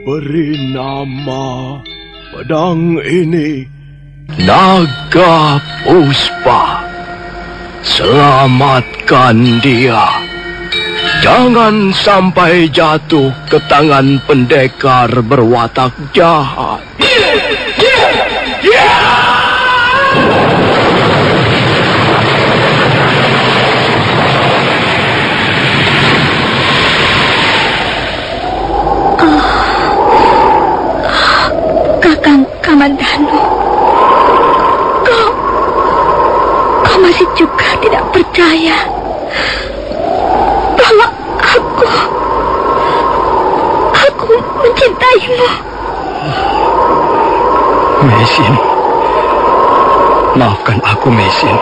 Beri nama pedang ini Naga Puspa. Selamatkan dia. Jangan sampai jatuh ke tangan pendekar berwatak jahat. Kakang Kamandanu, kau masih juga tidak percaya bahwa aku mencintaimu. Mesin, maafkan aku, Mesin.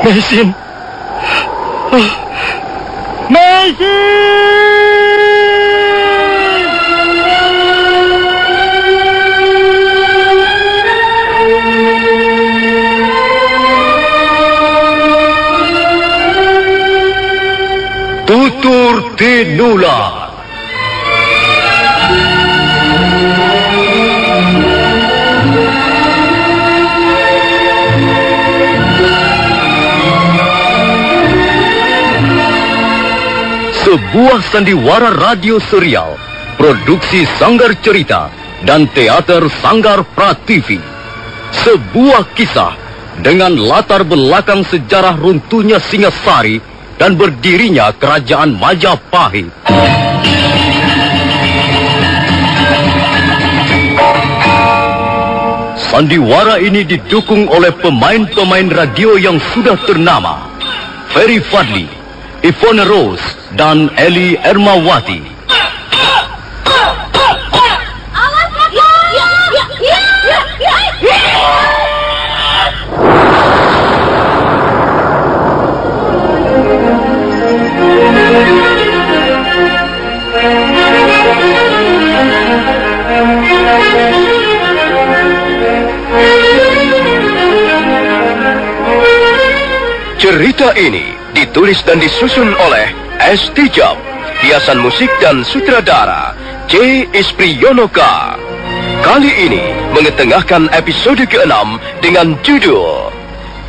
Mesin. Mesin! Tutur Tinula. Sebuah sandiwara radio serial, produksi Sanggar Cerita dan Teater Sanggar Prativi. Sebuah kisah dengan latar belakang sejarah runtuhnya Singasari dan berdirinya Kerajaan Majapahit. Sandiwara ini didukung oleh pemain-pemain radio yang sudah ternama, Ferry Fadli, Ivone Rose, dan Eli Ermawati. Cerita ini ditulis dan disusun oleh S. Tijab, hiasan musik dan sutradara C. Ispriyonoka. Kali ini mengetengahkan episode ke-6 dengan judul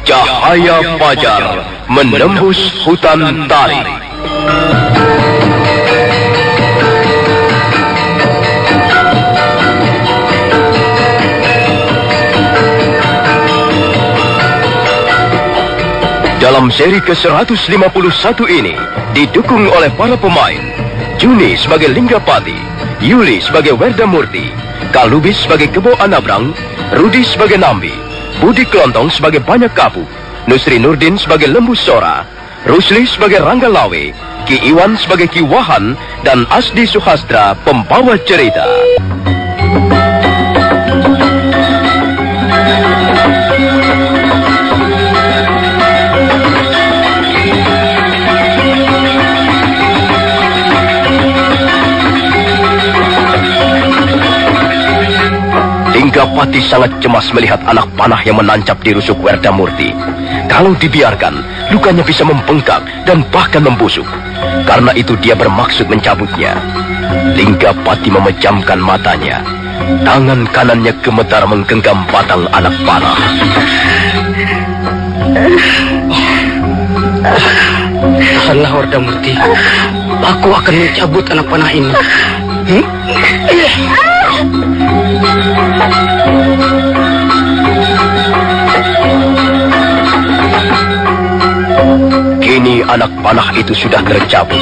Cahaya Fajar Menembus Hutan Tarik. Dalam seri ke-151 ini didukung oleh para pemain Juni sebagai Linggapati, Yuli sebagai Werdamurti, Kalubis sebagai Kebo Anabrang, Rudi sebagai Nambi, Budi Kelontong sebagai Banyak Kapuk, Nusri Nurdin sebagai Lembu Sora, Rusli sebagai Rangga Lawe, Ki Iwan sebagai Ki Wahan, dan Asdi Suhastra pembawa cerita. Linggapati sangat cemas melihat anak panah yang menancap di rusuk Werdamurti. Kalau dibiarkan, lukanya bisa membengkak dan bahkan membusuk. Karena itu dia bermaksud mencabutnya. Linggapati memejamkan matanya. Tangan kanannya gemetar menggenggam batang anak panah. Tahanlah, Werdamurti. Aku akan mencabut anak panah ini. Kini anak panah itu sudah tercabut.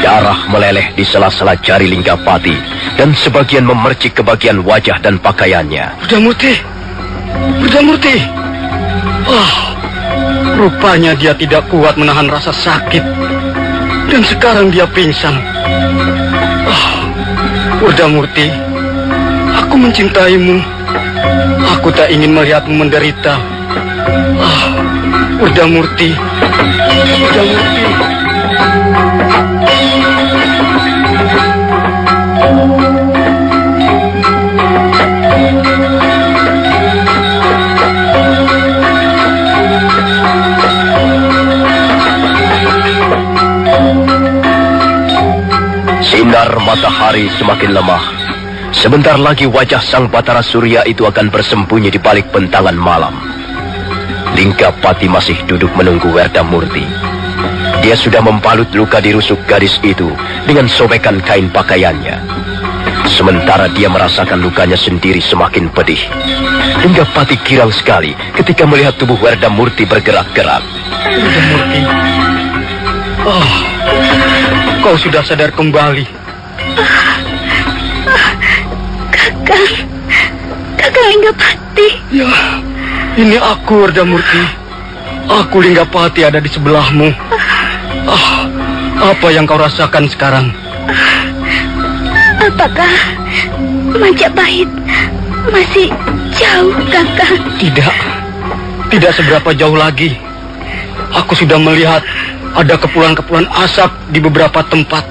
Darah meleleh di sela-sela jari Linggapati dan sebagian memercik ke bagian wajah dan pakaiannya. Werdamurti! Werdamurti! Rupanya dia tidak kuat menahan rasa sakit. Dan sekarang dia pingsan. Werdamurti, aku mencintaimu. Aku tak ingin melihatmu menderita. Werdamurti, Werdamurti. Sinar matahari semakin lemah. Sebentar lagi wajah sang Batara Surya itu akan bersembunyi di balik bentangan malam. Linggapati masih duduk menunggu Werdamurti. Dia sudah membalut luka di rusuk gadis itu dengan sobekan kain pakaiannya. Sementara dia merasakan lukanya sendiri semakin pedih. Linggapati girang sekali ketika melihat tubuh Werdamurti bergerak-gerak. Werdamurti. Oh, kau sudah sadar kembali. Kakang Linggapati. Ya, ini aku, Werdamurti. Aku Linggapati ada di sebelahmu. Apa yang kau rasakan sekarang? Apakah Majapahit masih jauh, Kakang? Tidak seberapa jauh lagi. Aku sudah melihat ada kepulan-kepulan asap di beberapa tempat.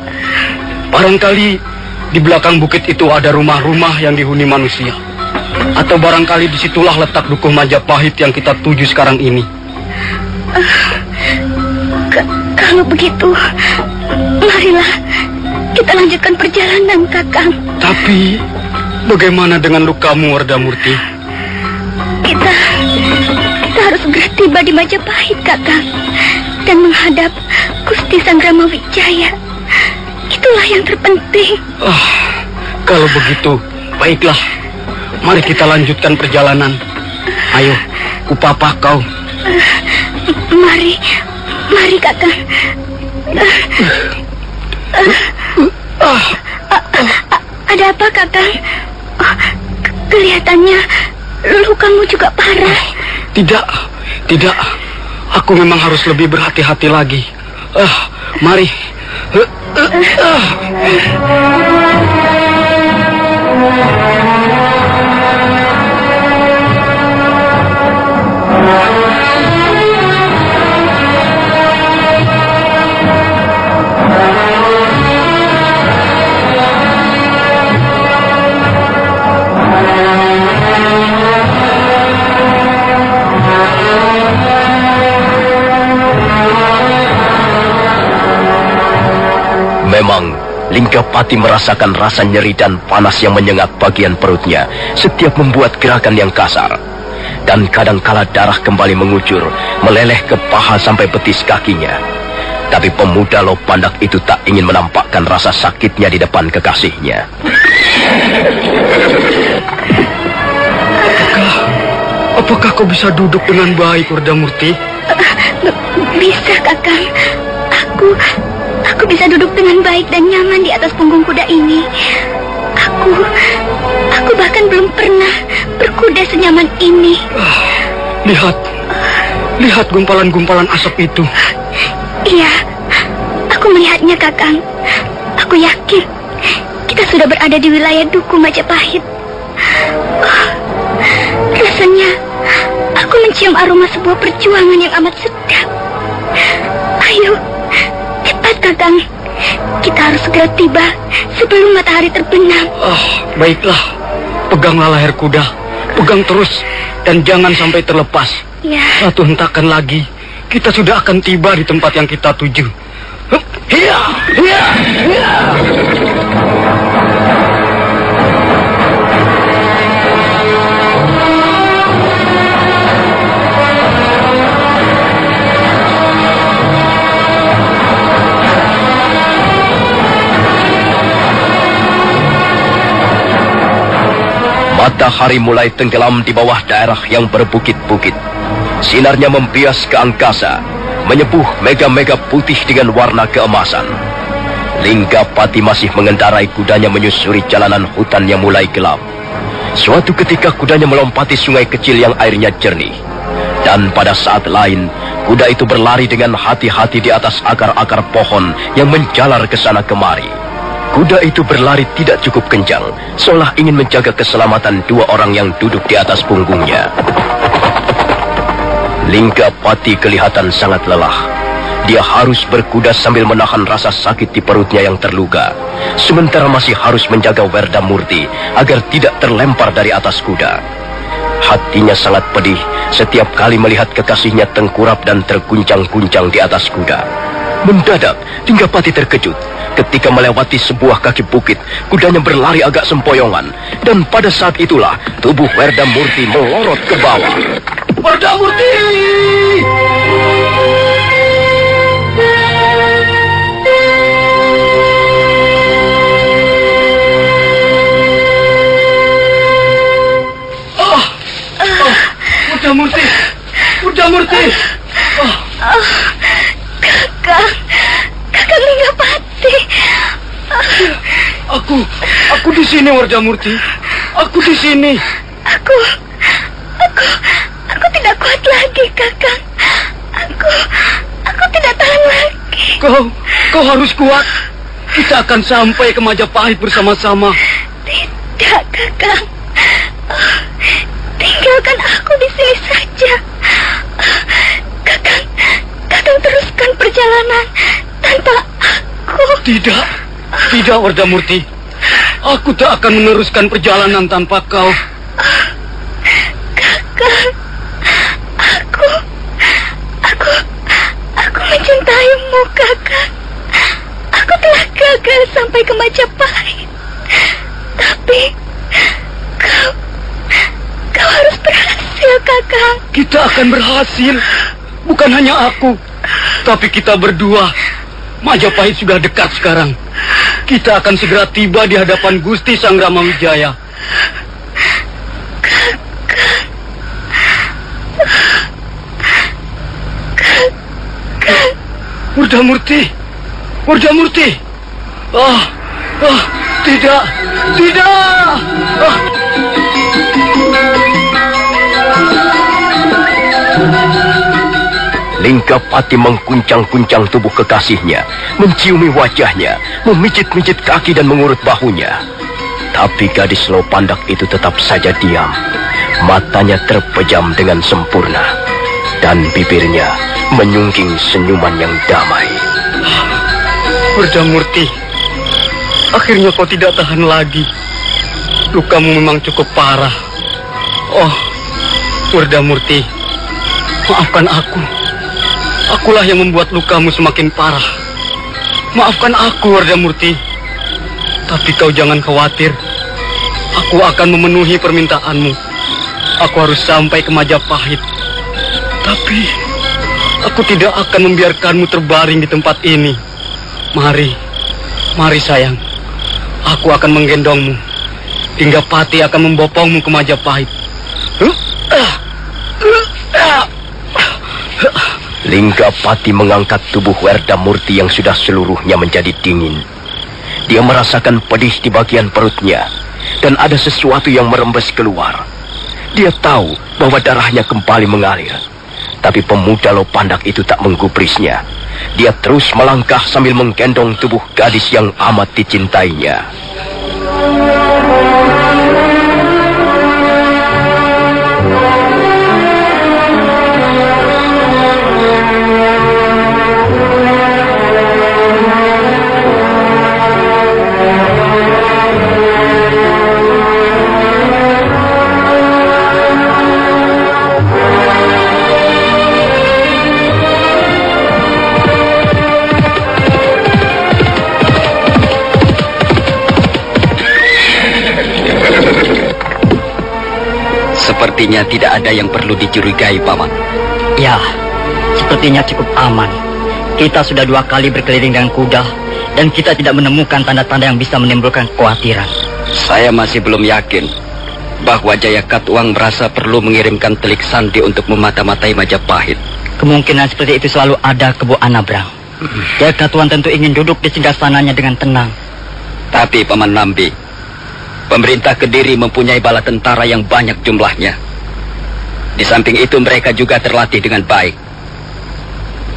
Barangkali di belakang bukit itu ada rumah-rumah yang dihuni manusia. Atau barangkali disitulah letak dukuh Majapahit yang kita tuju sekarang ini. Kalau begitu, marilah kita lanjutkan perjalanan, Kakang. Tapi bagaimana dengan lukamu, Werdamurti? Kita harus segera tiba di Majapahit, Kakang, dan menghadap Gusti Sanggrama Wijaya. Itulah yang terpenting. Kalau begitu, baiklah. Mari kita lanjutkan perjalanan. Ayo, kupapah kau. Mari, Kakang. Ada apa, Kakang? Kelihatannya lukamu juga parah. Tidak. Aku memang harus lebih berhati-hati lagi. Mari. Memang, Linggapati merasakan rasa nyeri dan panas yang menyengat bagian perutnya setiap membuat gerakan yang kasar. Dan kadangkala darah kembali mengucur, meleleh ke paha sampai betis kakinya. Tapi pemuda Lopandak itu tak ingin menampakkan rasa sakitnya di depan kekasihnya. Apakah kau bisa duduk dengan baik, Werdamurti? Bisa, Kakang. Aku bisa duduk dengan baik dan nyaman di atas punggung kuda ini. Aku bahkan belum pernah berkuda senyaman ini. Lihat gumpalan-gumpalan asap itu. Iya, aku melihatnya, Kakang. Aku yakin kita sudah berada di wilayah Duku Majapahit. Rasanya aku mencium aroma sebuah perjuangan yang amat sedap. Ayo, cepat, Kakang. Kita harus segera tiba sebelum matahari terbenam. Baiklah. Peganglah leher kuda. Pegang terus dan jangan sampai terlepas. Ya. Satu hentakan lagi, kita sudah akan tiba di tempat yang kita tuju. Hiya! Hiya! Hiya! Matahari mulai tenggelam di bawah daerah yang berbukit-bukit. Sinarnya membias ke angkasa, menyepuh mega-mega putih dengan warna keemasan. Linggapati masih mengendarai kudanya menyusuri jalanan hutan yang mulai gelap. Suatu ketika kudanya melompati sungai kecil yang airnya jernih. Dan pada saat lain, kuda itu berlari dengan hati-hati di atas akar-akar pohon yang menjalar ke sana kemari. Kuda itu berlari tidak cukup kencang, seolah ingin menjaga keselamatan dua orang yang duduk di atas punggungnya. Linggapati kelihatan sangat lelah. Dia harus berkuda sambil menahan rasa sakit di perutnya yang terluka, sementara masih harus menjaga Werdamurti agar tidak terlempar dari atas kuda. Hatinya sangat pedih setiap kali melihat kekasihnya tengkurap dan terguncang-guncang di atas kuda. Mendadak, Linggapati terkejut Ketika melewati sebuah kaki bukit, kudanya berlari agak sempoyongan. Dan pada saat itulah, tubuh Werdamurti melorot ke bawah. Werdamurti! Werdamurti! Werdamurti! Kakang Linggapati. Aku di sini, Werdamurti. Aku di sini. Aku tidak kuat lagi, Kakang. Aku tidak tahan lagi. Kau harus kuat. Kita akan sampai ke Majapahit bersama-sama. Tidak, Kakang. Tinggalkan aku di sini saja. Kakang teruskan perjalanan tanpa aku. Tidak, Werdamurti. Aku tak akan meneruskan perjalanan tanpa kau. Kakang, aku mencintaimu, Kakang. Aku telah gagal sampai ke Majapahit. Tapi kau harus berhasil, Kakang. Kita akan berhasil. Bukan hanya aku, tapi kita berdua. Majapahit sudah dekat sekarang. Kita akan segera tiba di hadapan Gusti Sang Ramawijaya. Werdamurti! Werdamurti! Tidak! Linggapati mengguncang-guncang tubuh kekasihnya, menciumi wajahnya, memijit-mijit kaki dan mengurut bahunya. Tapi gadis Lopandak itu tetap saja diam. Matanya terpejam dengan sempurna. Dan bibirnya menyungging senyuman yang damai. Werdamurti, akhirnya kau tidak tahan lagi. Lukamu memang cukup parah. Oh, Werdamurti, maafkan aku. Akulah yang membuat lukamu semakin parah. Maafkan aku, Werdamurti. Tapi kau jangan khawatir. Aku akan memenuhi permintaanmu. Aku harus sampai ke Majapahit. Tapi aku tidak akan membiarkanmu terbaring di tempat ini. Mari sayang. Aku akan menggendongmu. Linggapati akan membopongmu ke Majapahit. Linggapati mengangkat tubuh Werdamurti yang sudah seluruhnya menjadi dingin. Dia merasakan pedih di bagian perutnya, dan ada sesuatu yang merembes keluar. Dia tahu bahwa darahnya kembali mengalir. Tapi pemuda Lopandak itu tak menggubrisnya. Dia terus melangkah sambil menggendong tubuh gadis yang amat dicintainya. Sepertinya tidak ada yang perlu dicurigai, Paman. Ya, sepertinya cukup aman. Kita sudah 2 kali berkeliling dengan kuda, dan kita tidak menemukan tanda-tanda yang bisa menimbulkan kekhawatiran. Saya masih belum yakin bahwa Jaya Katuang merasa perlu mengirimkan telik sandi untuk memata-matai Majapahit. Kemungkinan seperti itu selalu ada ke Bu Anabrang. Jaya Katuang tentu ingin duduk di singgasananya dengan tenang. Tapi, Paman Nambi, pemerintah Kediri mempunyai bala tentara yang banyak jumlahnya. Di samping itu mereka juga terlatih dengan baik.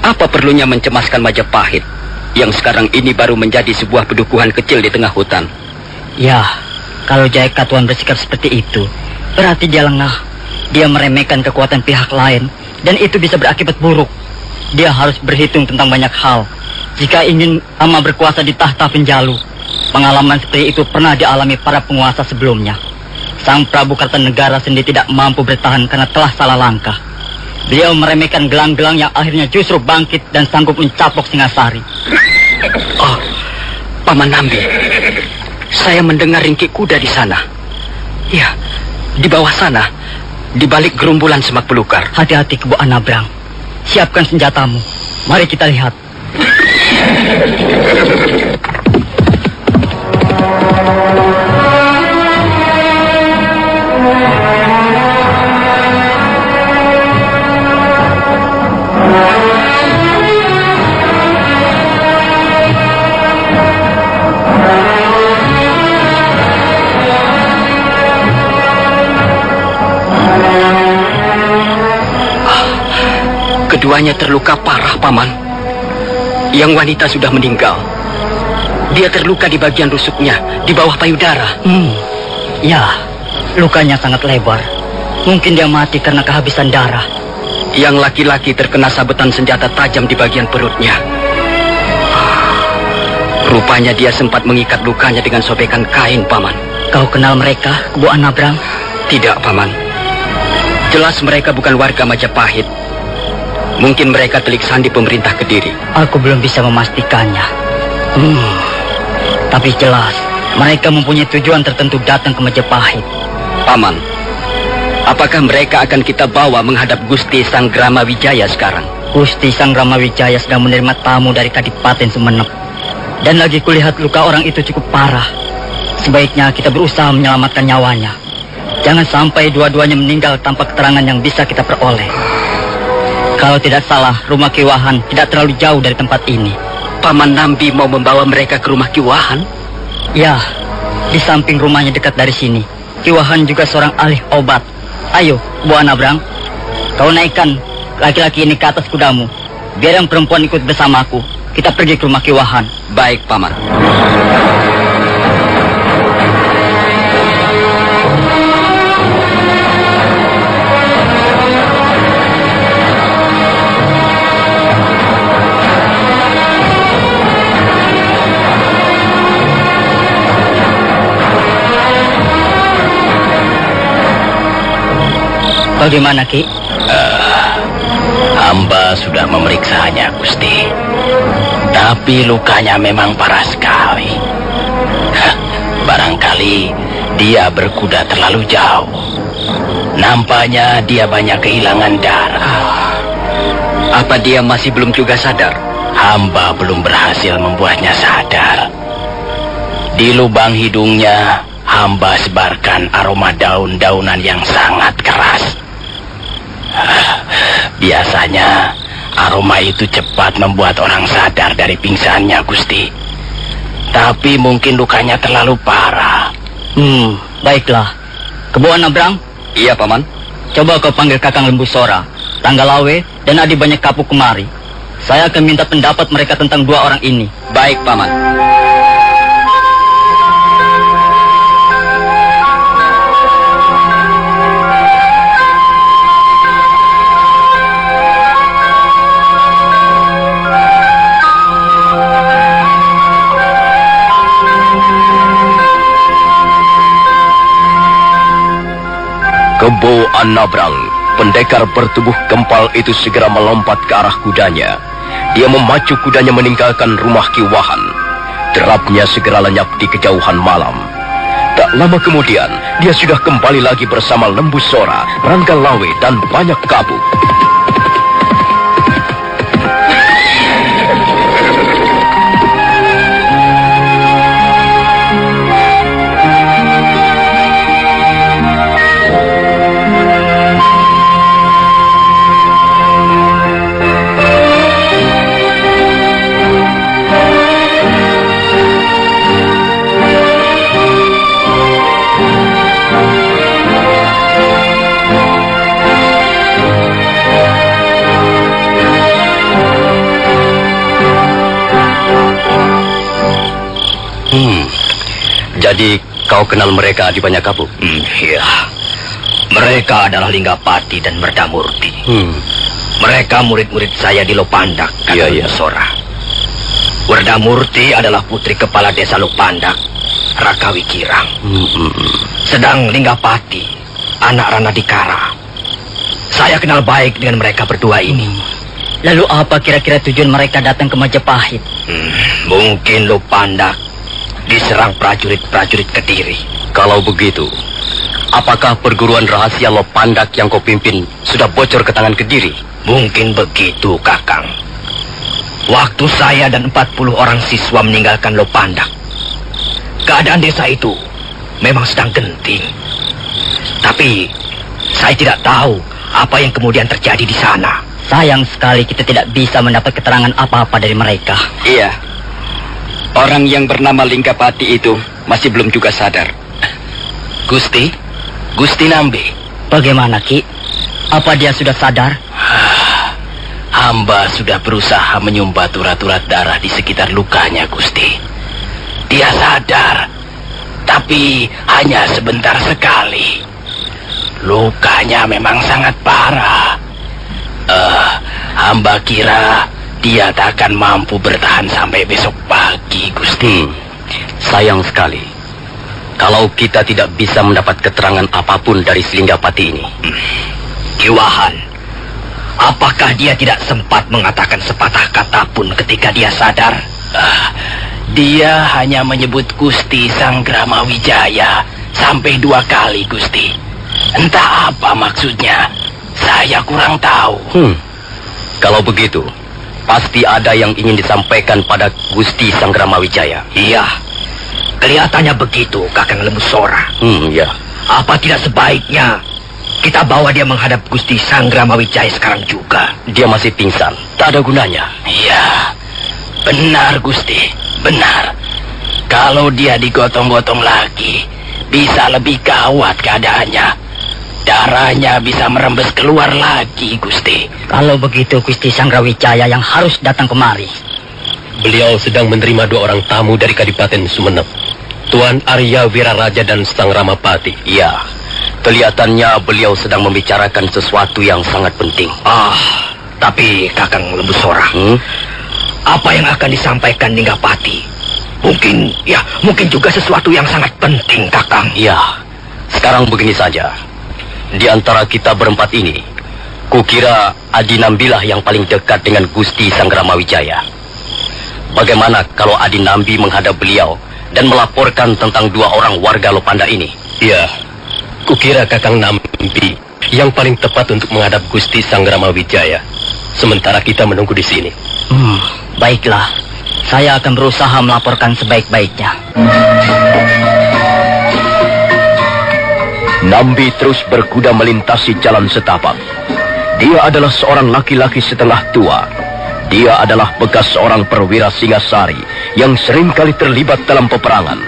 Apa perlunya mencemaskan Majapahit yang sekarang ini baru menjadi sebuah pedukuhan kecil di tengah hutan? Ya, kalau Jaya Katuang bersikap seperti itu, berarti dia lengah. Dia meremehkan kekuatan pihak lain, dan itu bisa berakibat buruk. Dia harus berhitung tentang banyak hal jika ingin lama berkuasa di tahta Penjalu. Pengalaman seperti itu pernah dialami para penguasa sebelumnya. Sang Prabu Kartanegara sendiri tidak mampu bertahan karena telah salah langkah. Beliau meremehkan gelang-gelang yang akhirnya justru bangkit dan sanggup mencapok Singasari. Paman Nambi, saya mendengar ringkik kuda di sana. Ya, di bawah sana, di balik gerumbulan semak belukar. Hati-hati Kebo Anabrang. Siapkan senjatamu. Mari kita lihat. Keduanya terluka parah, Paman. Yang wanita sudah meninggal. Dia terluka di bagian rusuknya, di bawah payudara. Ya, lukanya sangat lebar. Mungkin dia mati karena kehabisan darah. Yang laki-laki terkena sabetan senjata tajam di bagian perutnya. Rupanya dia sempat mengikat lukanya dengan sobekan kain, Paman. Kau kenal mereka, Kebo Anabrang? Tidak, Paman. Jelas mereka bukan warga Majapahit. Mungkin mereka telik sandi pemerintah Kediri. Aku belum bisa memastikannya. Tapi jelas, mereka mempunyai tujuan tertentu datang ke Majapahit. Paman, apakah mereka akan kita bawa menghadap Gusti Sang Grama Wijaya sekarang? Gusti Sang Grama Wijaya sedang menerima tamu dari Kadipaten Sumenep. Dan lagi kulihat luka orang itu cukup parah. Sebaiknya kita berusaha menyelamatkan nyawanya. Jangan sampai dua-duanya meninggal tanpa keterangan yang bisa kita peroleh. Kalau tidak salah, rumah Ki Wahan tidak terlalu jauh dari tempat ini. Paman Nambi mau membawa mereka ke rumah Ki Wahan? Ya, di samping rumahnya dekat dari sini. Ki Wahan juga seorang ahli obat. Ayo, Bu Anabrang, kau naikkan laki-laki ini ke atas kudamu. Biar yang perempuan ikut bersamaku. Kita pergi ke rumah Ki Wahan. Baik, Paman. Bagaimana, Ki? Hamba sudah memeriksanya, Gusti. Tapi lukanya memang parah sekali. Barangkali dia berkuda terlalu jauh. Nampaknya dia banyak kehilangan darah. Apa dia masih belum juga sadar? Hamba belum berhasil membuatnya sadar. Di lubang hidungnya, hamba sebarkan aroma daun-daunan yang sangat keras. Biasanya aroma itu cepat membuat orang sadar dari pingsannya, Gusti. Tapi mungkin lukanya terlalu parah. Baiklah. Kebo Anabrang? Iya, Paman. Coba kau panggil Kakang Lembu Sora, Tanggalawe, dan Adi Banyak Kapuk kemari. Saya akan minta pendapat mereka tentang dua orang ini. Baik, Paman. Kebo Anabrang, pendekar bertubuh gempal itu segera melompat ke arah kudanya. Dia memacu kudanya meninggalkan rumah Ki Wahan. Derapnya segera lenyap di kejauhan malam. Tak lama kemudian, dia sudah kembali lagi bersama Lembu Sora, Ranggalawe, dan Banyak Kapuk. Jadi kau kenal mereka di Banyak Kapuk? Iya. Mereka adalah Linggapati dan Werdamurti. Mereka murid-murid saya di Lopandak, kata Lembu Sora. Werdamurti adalah putri kepala desa Lopandak, Rakawi Kirang. Sedang Linggapati, anak Ranadikara. Saya kenal baik dengan mereka berdua ini. Lalu apa kira-kira tujuan mereka datang ke Majapahit? Mungkin Lopandak diserang prajurit-prajurit Kediri. Kalau begitu, apakah perguruan rahasia Lopandak yang kau pimpin sudah bocor ke tangan Kediri? Mungkin begitu, Kakang. Waktu saya dan 40 orang siswa meninggalkan Lopandak, keadaan desa itu memang sedang genting. Tapi saya tidak tahu apa yang kemudian terjadi di sana. Sayang sekali kita tidak bisa mendapat keterangan apa-apa dari mereka. Iya. Orang yang bernama Linggapati itu masih belum juga sadar. Gusti Nambe. Bagaimana, Ki? Apa dia sudah sadar? Hamba sudah berusaha menyumbat urat-urat darah di sekitar lukanya, Gusti. Dia sadar, tapi hanya sebentar sekali. Lukanya memang sangat parah. Hamba kira dia tak akan mampu bertahan sampai besok pagi, Gusti. Sayang sekali kalau kita tidak bisa mendapat keterangan apapun dari Linggapati ini. Kiwahan, apakah dia tidak sempat mengatakan sepatah kata pun ketika dia sadar? Dia hanya menyebut Gusti Sanggramawijaya sampai 2 kali, Gusti. Entah apa maksudnya, saya kurang tahu. Kalau begitu, pasti ada yang ingin disampaikan pada Gusti Sanggramawijaya. Iya, kelihatannya begitu, Kakang Lembu Sora. Ya. Apa tidak sebaiknya kita bawa dia menghadap Gusti Sanggramawijaya sekarang juga? Dia masih pingsan, tak ada gunanya. Iya, benar, Gusti, benar. Kalau dia digotong-gotong lagi, bisa lebih gawat keadaannya. Darahnya bisa merembes keluar lagi, Gusti. Kalau begitu, Gusti Sanggrawijaya yang harus datang kemari. Beliau sedang menerima 2 orang tamu dari Kadipaten Sumenep, Tuan Arya Wiraraja dan Sang Ramapati. Iya, kelihatannya beliau sedang membicarakan sesuatu yang sangat penting. Tapi Kakang Lembu Sora, apa yang akan disampaikan Linggapati? Mungkin juga sesuatu yang sangat penting, Kakang. Iya, sekarang begini saja. Di antara kita berempat ini, kukira Adi Nambilah yang paling dekat dengan Gusti Sanggramawijaya. Bagaimana kalau Adi Nambi menghadap beliau dan melaporkan tentang 2 orang warga Lopanda ini? Iya, kukira Kakang Nambi yang paling tepat untuk menghadap Gusti Sanggramawijaya. Sementara kita menunggu di sini. Baiklah, saya akan berusaha melaporkan sebaik-baiknya. Nambi terus berkuda melintasi jalan setapak. Dia adalah seorang laki-laki setengah tua. Dia adalah bekas seorang perwira Singasari yang seringkali terlibat dalam peperangan.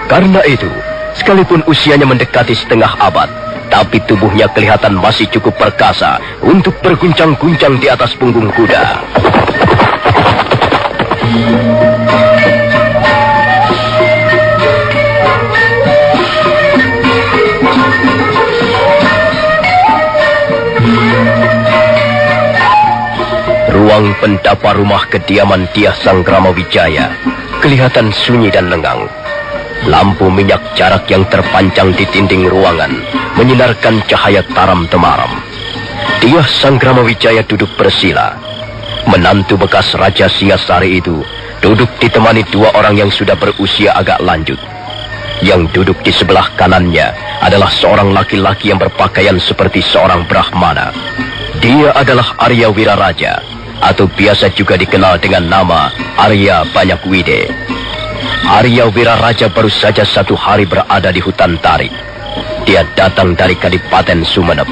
Karena itu, sekalipun usianya mendekati setengah abad, tapi tubuhnya kelihatan masih cukup perkasa untuk berguncang-guncang di atas punggung kuda. Ruang pendapa rumah kediaman Dyah Sanggramawijaya kelihatan sunyi dan lengang. Lampu minyak jarak yang terpancang di dinding ruangan menyinarkan cahaya taram temaram. Dyah Sanggramawijaya duduk bersila. Menantu bekas Raja Singasari itu duduk ditemani 2 orang yang sudah berusia agak lanjut. Yang duduk di sebelah kanannya adalah seorang laki-laki yang berpakaian seperti seorang Brahmana. Dia adalah Arya Wiraraja, atau biasa juga dikenal dengan nama Arya Banyakwide. Arya Wiraraja baru saja 1 hari berada di hutan Tarik. Dia datang dari Kadipaten Sumenep.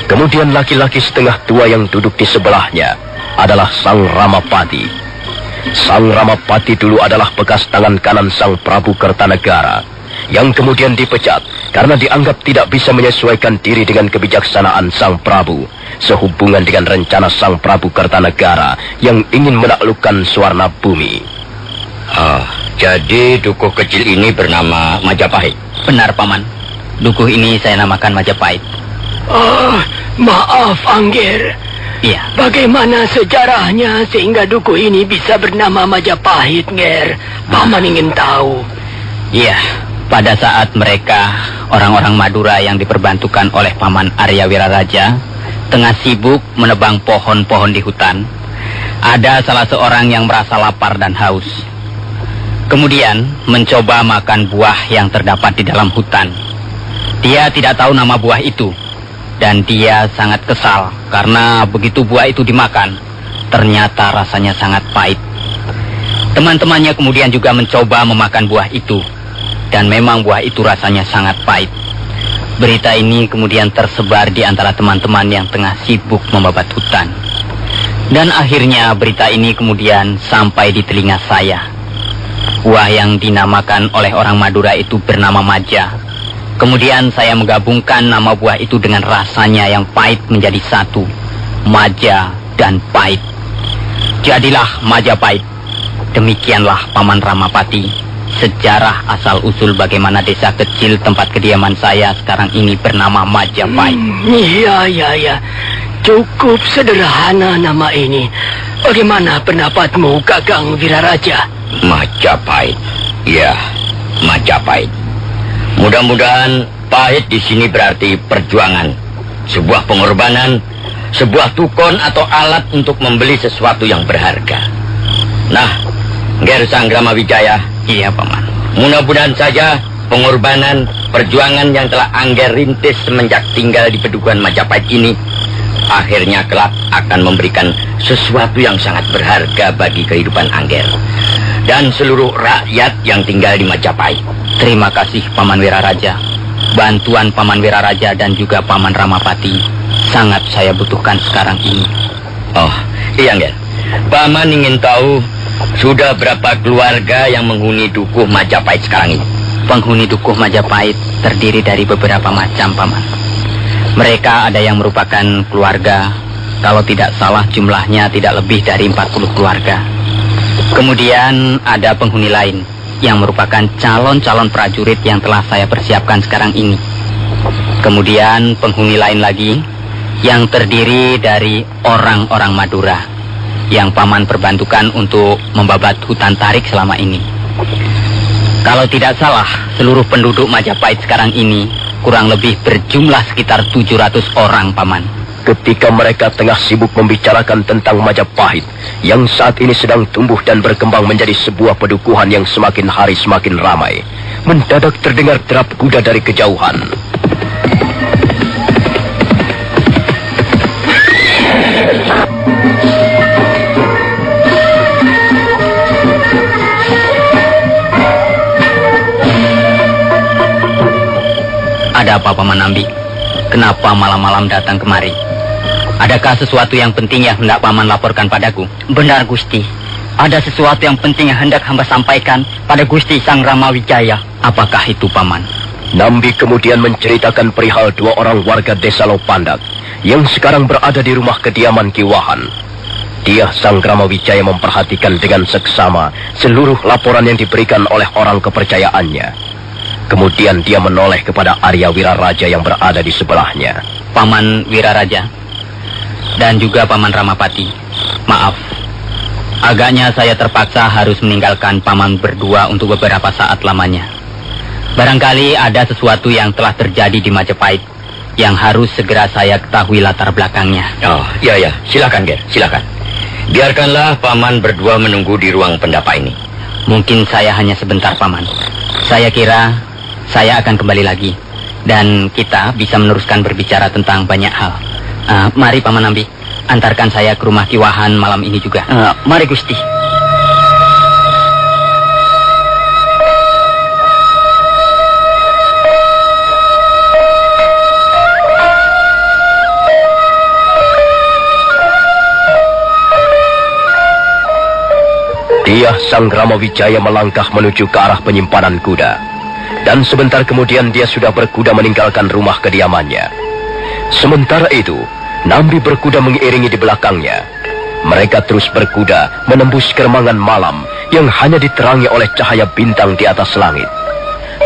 Kemudian laki-laki setengah tua yang duduk di sebelahnya adalah Sang Ramapati. Sang Ramapati dulu adalah bekas tangan kanan Sang Prabu Kertanegara, yang kemudian dipecat karena dianggap tidak bisa menyesuaikan diri dengan kebijaksanaan Sang Prabu sehubungan dengan rencana Sang Prabu Kertanegara yang ingin menaklukkan Suwarna Bumi. Jadi dukuh kecil ini bernama Majapahit. Benar, Paman. Dukuh ini saya namakan Majapahit. Maaf, Angger. Iya. Bagaimana sejarahnya sehingga dukuh ini bisa bernama Majapahit, Nger? Paman ingin tahu. Iya, pada saat mereka, orang-orang Madura yang diperbantukan oleh Paman Arya Wiraraja, tengah sibuk menebang pohon-pohon di hutan, ada salah seorang yang merasa lapar dan haus. Kemudian mencoba makan buah yang terdapat di dalam hutan. Dia tidak tahu nama buah itu, dan dia sangat kesal karena begitu buah itu dimakan, ternyata rasanya sangat pahit. Teman-temannya kemudian juga mencoba memakan buah itu, dan memang buah itu rasanya sangat pahit. Berita ini kemudian tersebar di antara teman-teman yang tengah sibuk membabat hutan. Dan akhirnya berita ini kemudian sampai di telinga saya. Buah yang dinamakan oleh orang Madura itu bernama maja. Kemudian saya menggabungkan nama buah itu dengan rasanya yang pahit menjadi satu, maja dan pahit. Jadilah Majapahit. Demikianlah Paman Ramapati, sejarah asal-usul bagaimana desa kecil tempat kediaman saya sekarang ini bernama Majapahit. Iya. Cukup sederhana nama ini. Bagaimana pendapatmu, Kakang Wiraraja? Majapahit. Ya, Majapahit. Mudah-mudahan pahit di sini berarti perjuangan, sebuah pengorbanan, sebuah tukon atau alat untuk membeli sesuatu yang berharga. Nah, Nger Sanggrama Wijaya. Iya, Paman. Mudah-mudahan saja pengorbanan, perjuangan yang telah Angger rintis semenjak tinggal di Pedukuhan Majapahit ini akhirnya kelak akan memberikan sesuatu yang sangat berharga bagi kehidupan Angger dan seluruh rakyat yang tinggal di Majapahit. Terima kasih Paman Wiraraja. Bantuan Paman Wiraraja dan juga Paman Ramapati sangat saya butuhkan sekarang ini. Oh, iya Angger. Paman ingin tahu sudah berapa keluarga yang menghuni dukuh Majapahit sekarang ini? Penghuni dukuh Majapahit terdiri dari beberapa macam, Paman. Mereka ada yang merupakan keluarga, kalau tidak salah jumlahnya tidak lebih dari 40 keluarga. Kemudian ada penghuni lain yang merupakan calon-calon prajurit yang telah saya persiapkan sekarang ini. Kemudian penghuni lain lagi yang terdiri dari orang-orang Madura yang Paman perbantukan untuk membabat hutan tarik selama ini. Kalau tidak salah, seluruh penduduk Majapahit sekarang ini kurang lebih berjumlah sekitar 700 orang, Paman. Ketika mereka tengah sibuk membicarakan tentang Majapahit yang saat ini sedang tumbuh dan berkembang menjadi sebuah pedukuhan yang semakin hari semakin ramai, mendadak terdengar derap kuda dari kejauhan. Ada apa, Paman Nambi? Kenapa malam-malam datang kemari? Adakah sesuatu yang penting yang hendak Paman laporkan padaku? Benar, Gusti. Ada sesuatu yang penting yang hendak hamba sampaikan pada Gusti Sanggrama Wijaya. Apakah itu, Paman? Nambi kemudian menceritakan perihal 2 orang warga desa Lopandak yang sekarang berada di rumah kediaman Ki Wahan. Dia, Sanggrama Wijaya, memperhatikan dengan seksama seluruh laporan yang diberikan oleh orang kepercayaannya. Kemudian dia menoleh kepada Arya Wiraraja yang berada di sebelahnya. Paman Wiraraja dan juga Paman Ramapati, maaf, agaknya saya terpaksa harus meninggalkan Paman berdua untuk beberapa saat lamanya. Barangkali ada sesuatu yang telah terjadi di Majapahit yang harus segera saya ketahui latar belakangnya. Oh, ya, silakan Ger, silakan. Biarkanlah Paman berdua menunggu di ruang pendapa ini. Mungkin saya hanya sebentar, Paman. Saya kira saya akan kembali lagi dan kita bisa meneruskan berbicara tentang banyak hal. Mari Paman Nambi, antarkan saya ke rumah Ki Wahan malam ini juga. Mari, Gusti. Dia, Sanggrama Wijaya, melangkah menuju ke arah penyimpanan kuda. Dan sebentar kemudian dia sudah berkuda meninggalkan rumah kediamannya. Sementara itu, Nambi berkuda mengiringi di belakangnya. Mereka terus berkuda menembus keremangan malam yang hanya diterangi oleh cahaya bintang di atas langit.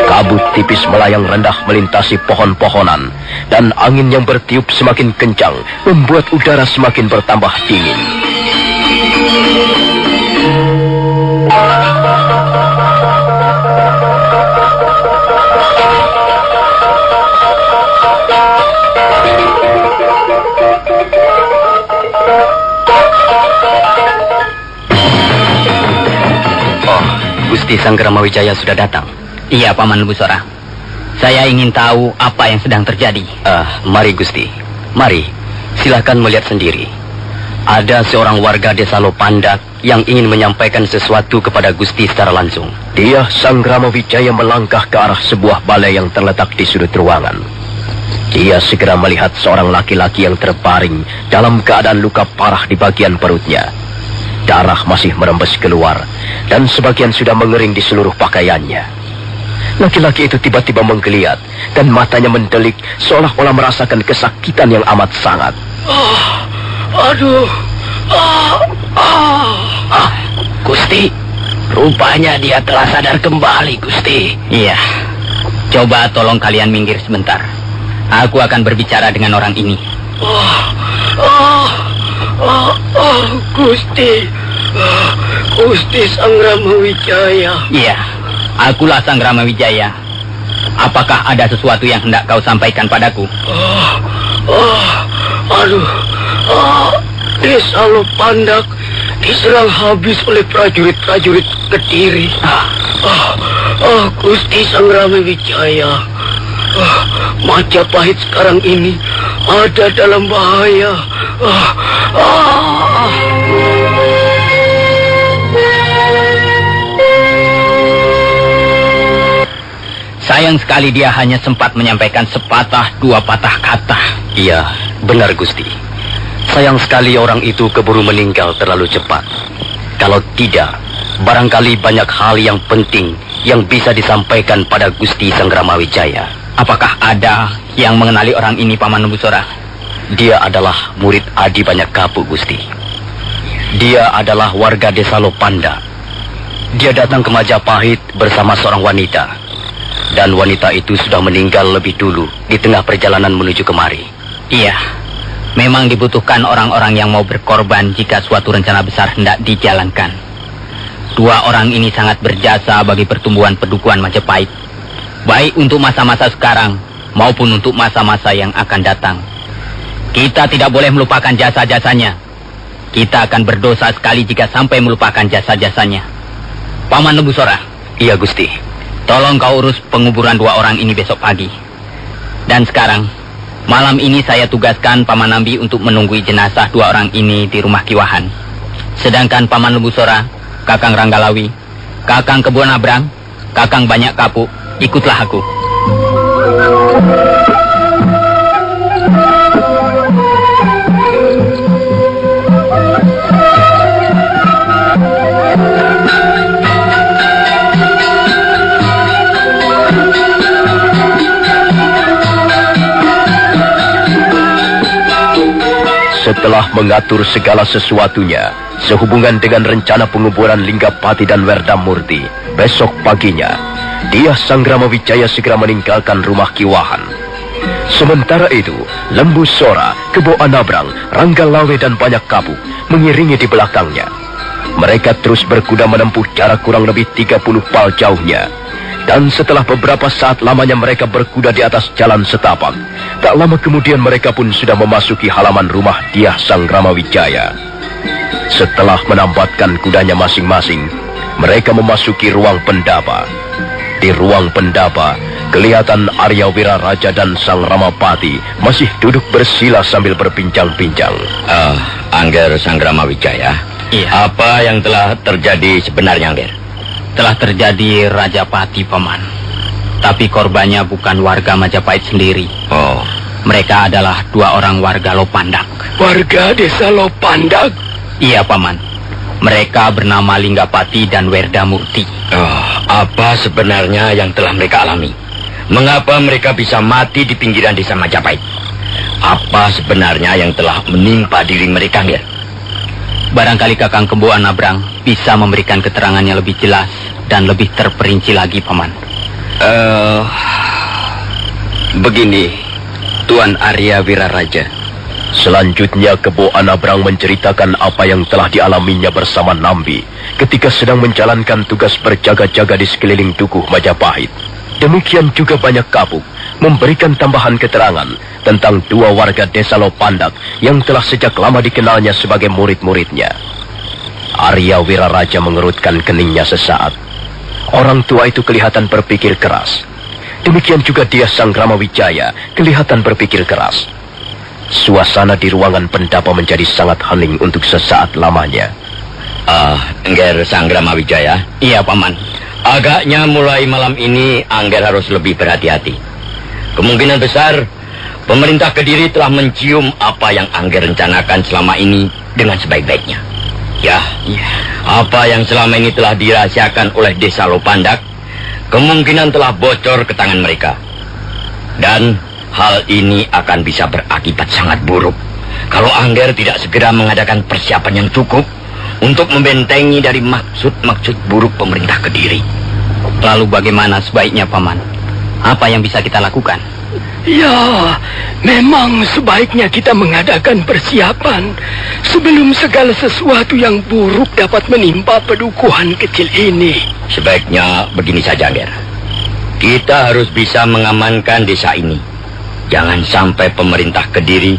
Kabut tipis melayang rendah melintasi pohon-pohonan, dan angin yang bertiup semakin kencang membuat udara semakin bertambah dingin. Gusti Sangramawijaya sudah datang? Iya, Paman Lebusora. Saya ingin tahu apa yang sedang terjadi. Mari Gusti. Mari, silakan melihat sendiri. Ada seorang warga desa Lopandak yang ingin menyampaikan sesuatu kepada Gusti secara langsung. Dia Sangramawijaya melangkah ke arah sebuah balai yang terletak di sudut ruangan. Dia segera melihat seorang laki-laki yang terbaring dalam keadaan luka parah di bagian perutnya. Darah masih merembes keluar dan sebagian sudah mengering di seluruh pakaiannya. Laki-laki itu tiba-tiba menggeliat dan matanya mendelik seolah-olah merasakan kesakitan yang amat sangat. Gusti, rupanya dia telah sadar kembali, Gusti. Iya. Coba tolong kalian minggir sebentar. Aku akan berbicara dengan orang ini. Gusti. Gusti Sangramawijaya. Iya, akulah Sangramawijaya. Apakah ada sesuatu yang hendak kau sampaikan padaku? Desa Lopandak diserang habis oleh prajurit-prajurit Kediri. Gusti Sangramawijaya, Majapahit sekarang ini ada dalam bahaya. Sayang sekali dia hanya sempat menyampaikan sepatah dua patah kata. Iya, benar Gusti. Sayang sekali orang itu keburu meninggal terlalu cepat. Kalau tidak, barangkali banyak hal yang penting yang bisa disampaikan pada Gusti Sangramawijaya. Apakah ada yang mengenali orang ini, Paman Lebusora? Dia adalah murid Adi Banyak Kapuk, Gusti. Dia adalah warga desa Lopanda. Dia datang ke Majapahit bersama seorang wanita. Dan wanita itu sudah meninggal lebih dulu di tengah perjalanan menuju kemari. Iya, memang dibutuhkan orang-orang yang mau berkorban jika suatu rencana besar hendak dijalankan. Dua orang ini sangat berjasa bagi pertumbuhan pedukuhan Majapahit, baik untuk masa-masa sekarang maupun untuk masa-masa yang akan datang. Kita tidak boleh melupakan jasa-jasanya. Kita akan berdosa sekali jika sampai melupakan jasa-jasanya. Paman Lebusora. Iya, Gusti. Tolong kau urus penguburan dua orang ini besok pagi. Dan sekarang, malam ini saya tugaskan Paman Nambi untuk menunggui jenazah dua orang ini di rumah Kiwahan. Sedangkan Paman Lebusora, Kakang Ranggalawi, Kakang Kebon Abrang, Kakang Banyak Kapuk, ikutlah aku. Setelah mengatur segala sesuatunya sehubungan dengan rencana penguburan Linggapati dan Werdamurti, besok paginya, dia Sangramawijaya segera meninggalkan rumah Kiwahan. Sementara itu, Lembu Sora, Kebo Anabrang, Ranggalawe dan Banyak Kapuk mengiringi di belakangnya. Mereka terus berkuda menempuh jarak kurang lebih 30 pal jauhnya. Dan setelah beberapa saat lamanya mereka berkuda di atas jalan setapak, tak lama kemudian mereka pun sudah memasuki halaman rumah Dyah Sangramawijaya. Setelah menambatkan kudanya masing-masing, mereka memasuki ruang pendapa. Di ruang pendapa, kelihatan Arya Wiraraja dan Sang Ramapati masih duduk bersila sambil berbincang-bincang. Angger Sangramawijaya, Iya. Apa yang telah terjadi sebenarnya, Angger? Telah terjadi Rajapati, Paman. Tapi korbannya bukan warga Majapahit sendiri. Oh. Mereka adalah dua orang warga Lopandak. Warga desa Lopandak? Iya, Paman. Mereka bernama Linggapati dan Werdamurti. Apa sebenarnya yang telah mereka alami? Mengapa mereka bisa mati di pinggiran desa Majapahit? Apa sebenarnya yang telah menimpa diri mereka, Angger? Barangkali Kakang Kembo Anabrang bisa memberikan keterangannya lebih jelas dan lebih terperinci lagi, Paman. Begini, Tuan Arya Wiraraja. Selanjutnya Kebo Anabrang menceritakan apa yang telah dialaminya bersama Nambi ketika sedang menjalankan tugas berjaga-jaga di sekeliling dukuh Majapahit. Demikian juga Banyak Kapuk memberikan tambahan keterangan tentang dua warga desa Lopandak yang telah sejak lama dikenalnya sebagai murid-muridnya. Arya Wiraraja mengerutkan keningnya sesaat. Orang tua itu kelihatan berpikir keras. Demikian juga dia Sang Ramawijaya kelihatan berpikir keras. Suasana di ruangan pendapa menjadi sangat hening untuk sesaat lamanya. Angger Sang Ramawijaya. Iya, Paman. Agaknya mulai malam ini Angger harus lebih berhati-hati. Kemungkinan besar pemerintah Kediri telah mencium apa yang Angger rencanakan selama ini dengan sebaik-baiknya. Ya, apa yang selama ini telah dirahasiakan oleh Desa Lopandak kemungkinan telah bocor ke tangan mereka. Dan hal ini akan bisa berakibat sangat buruk kalau Angger tidak segera mengadakan persiapan yang cukup untuk membentengi dari maksud-maksud buruk pemerintah Kediri. Lalu bagaimana sebaiknya, Paman? Apa yang bisa kita lakukan? Ya, memang sebaiknya kita mengadakan persiapan sebelum segala sesuatu yang buruk dapat menimpa pedukuhan kecil ini. Sebaiknya begini saja, Angger. Kita harus bisa mengamankan desa ini. Jangan sampai pemerintah Kediri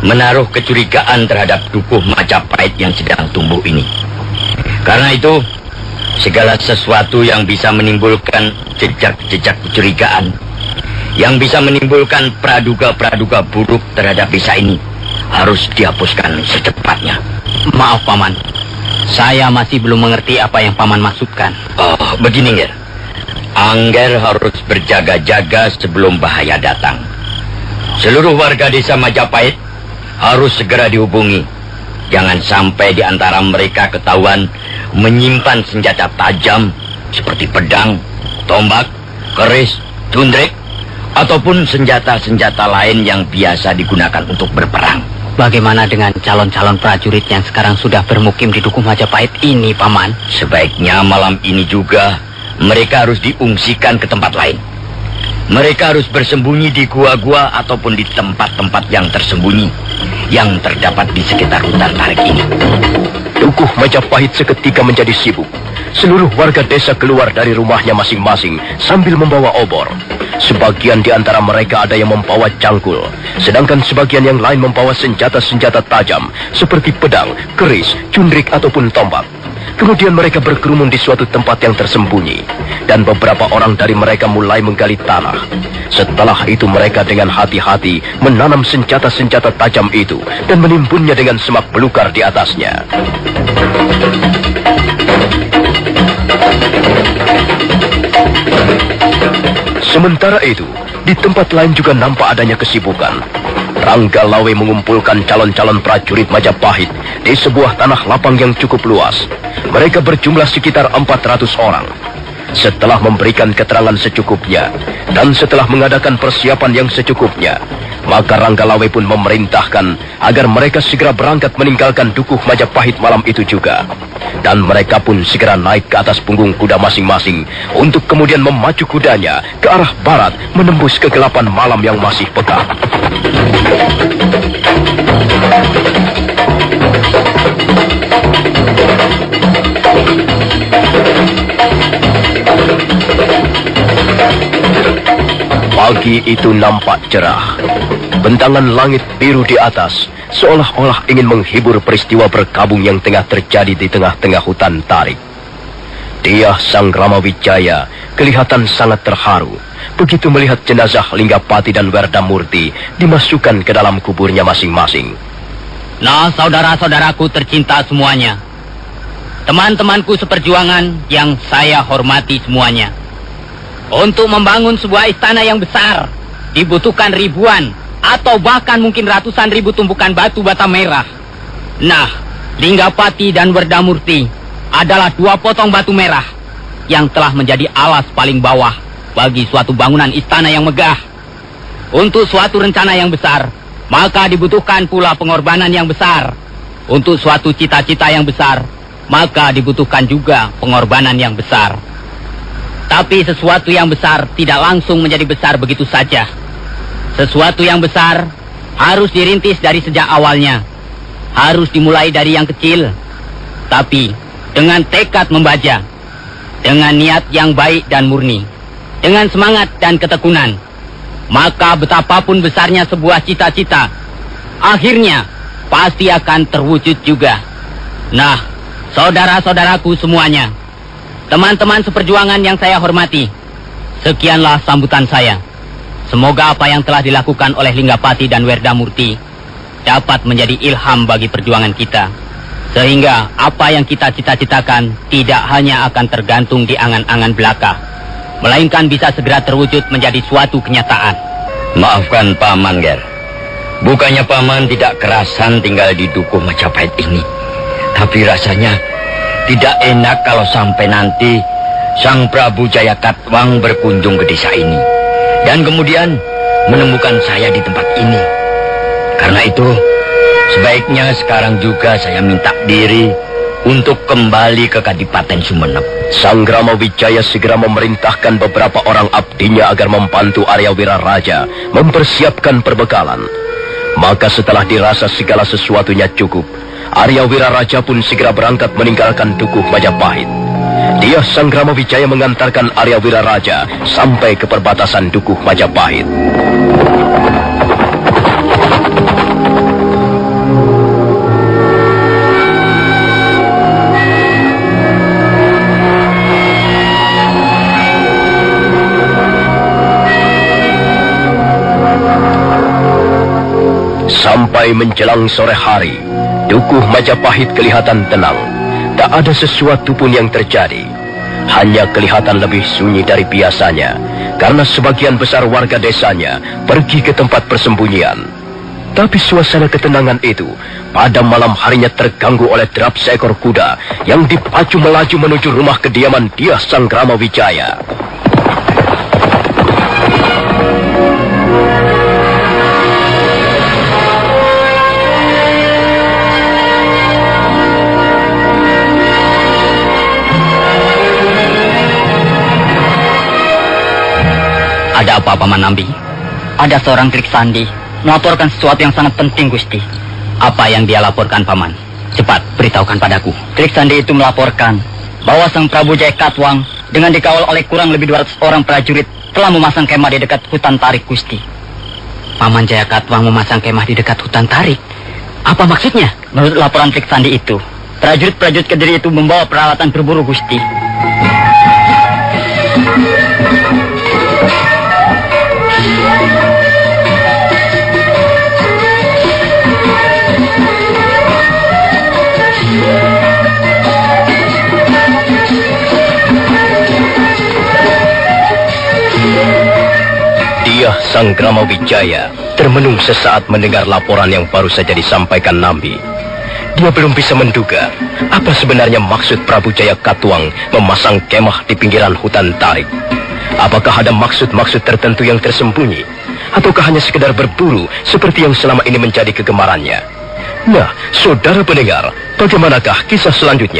menaruh kecurigaan terhadap Dukuh Majapahit yang sedang tumbuh ini. Karena itu, segala sesuatu yang bisa menimbulkan jejak-jejak kecurigaan, yang bisa menimbulkan praduga-praduga buruk terhadap desa ini, harus dihapuskan secepatnya. Maaf, Paman. Saya masih belum mengerti apa yang Paman maksudkan. Begini, Angger. Angger harus berjaga-jaga sebelum bahaya datang. Seluruh warga desa Majapahit harus segera dihubungi. Jangan sampai di antara mereka ketahuan menyimpan senjata tajam seperti pedang, tombak, keris, cundrik, ataupun senjata-senjata lain yang biasa digunakan untuk berperang. Bagaimana dengan calon-calon prajurit yang sekarang sudah bermukim di Dukuh Majapahit ini, Paman? Sebaiknya malam ini juga mereka harus diungsikan ke tempat lain. Mereka harus bersembunyi di gua-gua ataupun di tempat-tempat yang tersembunyi yang terdapat di sekitar hutan tarik ini. Dukuh Majapahit seketika menjadi sibuk. Seluruh warga desa keluar dari rumahnya masing-masing sambil membawa obor. Sebagian di antara mereka ada yang membawa cangkul, sedangkan sebagian yang lain membawa senjata-senjata tajam seperti pedang, keris, cundrik ataupun tombak. Kemudian mereka berkerumun di suatu tempat yang tersembunyi, dan beberapa orang dari mereka mulai menggali tanah. Setelah itu mereka dengan hati-hati menanam senjata-senjata tajam itu dan menimbunnya dengan semak belukar di atasnya. Sementara itu, di tempat lain juga nampak adanya kesibukan. Rangga Lawe mengumpulkan calon-calon prajurit Majapahit di sebuah tanah lapang yang cukup luas. Mereka berjumlah sekitar 400 orang. Setelah memberikan keterangan secukupnya, dan setelah mengadakan persiapan yang secukupnya, maka Rangga Lawe pun memerintahkan agar mereka segera berangkat meninggalkan Dukuh Majapahit malam itu juga. Dan mereka pun segera naik ke atas punggung kuda masing-masing untuk kemudian memacu kudanya ke arah barat menembus kegelapan malam yang masih pekat. Pagi itu nampak cerah. Bentangan langit biru di atas seolah-olah ingin menghibur peristiwa berkabung yang tengah terjadi di tengah-tengah hutan tarik. Dia Sang Ramawijaya kelihatan sangat terharu begitu melihat jenazah Linggapati dan Werdamurti dimasukkan ke dalam kuburnya masing-masing. Nah, saudara-saudaraku tercinta semuanya, teman-temanku seperjuangan yang saya hormati semuanya, untuk membangun sebuah istana yang besar dibutuhkan ribuan atau bahkan mungkin ratusan ribu tumpukan batu bata merah. Nah, Linggapati dan Werdamurti adalah dua potong batu merah yang telah menjadi alas paling bawah bagi suatu bangunan istana yang megah. Untuk suatu rencana yang besar, maka dibutuhkan pula pengorbanan yang besar. Untuk suatu cita-cita yang besar, maka dibutuhkan juga pengorbanan yang besar. Tapi sesuatu yang besar tidak langsung menjadi besar begitu saja. Sesuatu yang besar harus dirintis dari sejak awalnya. Harus dimulai dari yang kecil, tapi dengan tekad membaja, dengan niat yang baik dan murni, dengan semangat dan ketekunan. Maka betapapun besarnya sebuah cita-cita, akhirnya pasti akan terwujud juga. Nah, saudara-saudaraku semuanya, Teman-teman seperjuangan yang saya hormati, sekianlah sambutan saya. Semoga apa yang telah dilakukan oleh Linggapati dan Werdamurti dapat menjadi ilham bagi perjuangan kita. Sehingga apa yang kita cita-citakan tidak hanya akan tergantung di angan-angan belaka, melainkan bisa segera terwujud menjadi suatu kenyataan. Maafkan Paman, Ger. Bukannya Paman tidak kerasan tinggal di Dukuh Majapahit ini. Tapi rasanya tidak enak kalau sampai nanti Sang Prabu Jayakatwang berkunjung ke desa ini. Dan kemudian menemukan saya di tempat ini. Karena itu, sebaiknya sekarang juga saya minta diri untuk kembali ke Kadipaten Sumenep. Sanggrama Wijaya segera memerintahkan beberapa orang abdinya agar membantu Arya Wiraraja mempersiapkan perbekalan. Maka setelah dirasa segala sesuatunya cukup, Arya Wiraraja pun segera berangkat meninggalkan Dukuh Majapahit. Dia Sanggrama Wijaya mengantarkan Arya Wiraraja sampai ke perbatasan Dukuh Majapahit. Sampai menjelang sore hari, Dukuh Majapahit kelihatan tenang. Tak ada sesuatu pun yang terjadi. Hanya kelihatan lebih sunyi dari biasanya, karena sebagian besar warga desanya pergi ke tempat persembunyian. Tapi suasana ketenangan itu pada malam harinya terganggu oleh derap seekor kuda yang dipacu melaju menuju rumah kediaman Dyah Sanggrama Wijaya. Ada apa, Paman Nambi? Ada seorang Trik Sandi melaporkan sesuatu yang sangat penting, Gusti. Apa yang dia laporkan, Paman? Cepat, beritahukan padaku. Trik Sandi itu melaporkan bahwa Sang Prabu Jayakatwang dengan dikawal oleh kurang lebih 200 orang prajurit telah memasang kemah di dekat hutan tarik, Gusti. Paman Jayakatwang memasang kemah di dekat hutan tarik? Apa maksudnya? Menurut laporan Trik Sandi itu, prajurit-prajurit Kediri itu membawa peralatan berburu, Gusti. Dyah Sanggrama Wijaya termenung sesaat mendengar laporan yang baru saja disampaikan Nambi. Dia belum bisa menduga apa sebenarnya maksud Prabu Jayakatwang memasang kemah di pinggiran hutan tarik. Apakah ada maksud-maksud tertentu yang tersembunyi, ataukah hanya sekedar berburu seperti yang selama ini menjadi kegemarannya? Nah, saudara pendengar, bagaimanakah kisah selanjutnya?